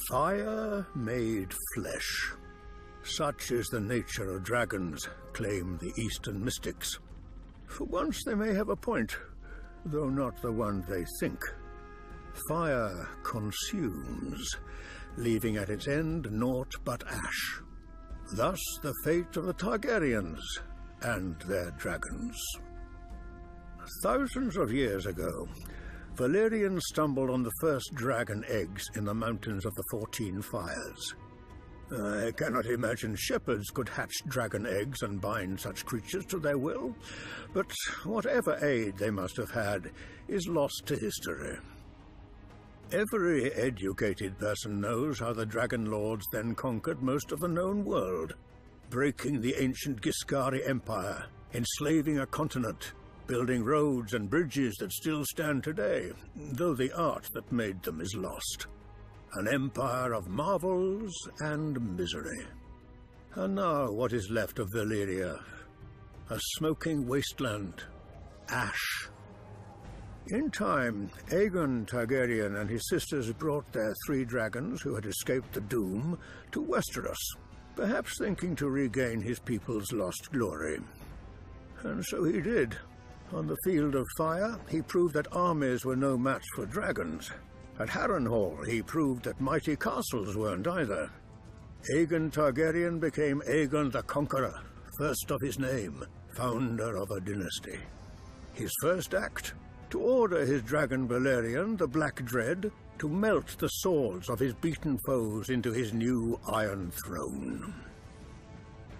Fire made flesh. Such is the nature of dragons, claim the Eastern mystics. For once they may have a point, though not the one they think. Fire consumes, leaving at its end naught but ash. Thus the fate of the Targaryens and their dragons. Thousands of years ago, Valyrian stumbled on the first dragon eggs in the mountains of the 14 Fires. I cannot imagine shepherds could hatch dragon eggs and bind such creatures to their will, but whatever aid they must have had is lost to history. Every educated person knows how the Dragon Lords then conquered most of the known world, breaking the ancient Giscari Empire, enslaving a continent, building roads and bridges that still stand today, though the art that made them is lost. An empire of marvels and misery. And now what is left of Valyria? A smoking wasteland. Ash. In time, Aegon Targaryen and his sisters brought their 3 dragons who had escaped the doom to Westeros, perhaps thinking to regain his people's lost glory. And so he did. On the field of fire, he proved that armies were no match for dragons. At Harrenhal, he proved that mighty castles weren't either. Aegon Targaryen became Aegon the Conqueror, first of his name, founder of a dynasty. His first act? To order his dragon Balerion, the Black Dread, to melt the swords of his beaten foes into his new Iron Throne.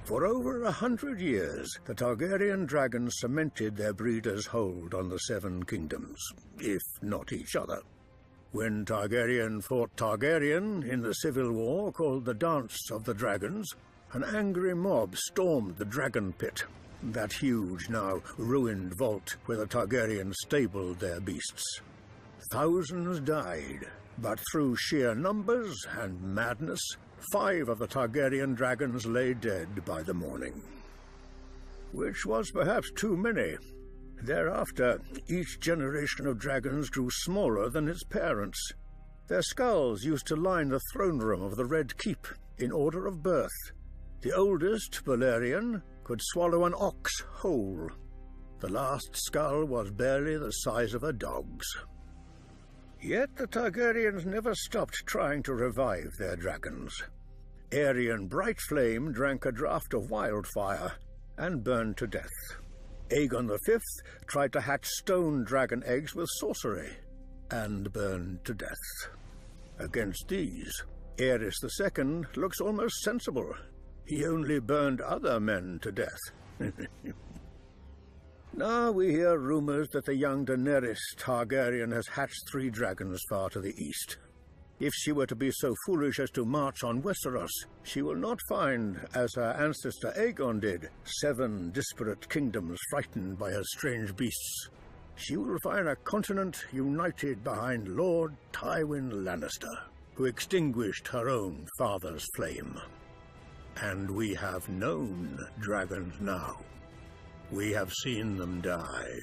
For over 100 years, the Targaryen dragons cemented their breeders' hold on the 7 kingdoms, if not each other. When Targaryen fought Targaryen in the civil war called the Dance of the Dragons, an angry mob stormed the Dragon Pit, that huge, now ruined vault where the Targaryens stabled their beasts. Thousands died, but through sheer numbers and madness, 5 of the Targaryen dragons lay dead by the morning. Which was perhaps too many. Thereafter, each generation of dragons grew smaller than its parents. Their skulls used to line the throne room of the Red Keep in order of birth. The oldest, Balerion, could swallow an ox whole. The last skull was barely the size of a dog's. Yet the Targaryens never stopped trying to revive their dragons. Aerion Brightflame drank a draught of wildfire and burned to death. Aegon V tried to hatch stone dragon eggs with sorcery and burned to death. Against these, Aerys II looks almost sensible. He only burned other men to death. Now we hear rumors that the young Daenerys Targaryen has hatched 3 dragons far to the east. If she were to be so foolish as to march on Westeros, she will not find, as her ancestor Aegon did, 7 disparate kingdoms frightened by her strange beasts. She will find a continent united behind Lord Tywin Lannister, who extinguished her own father's flame. And we have known dragons now. We have seen them die.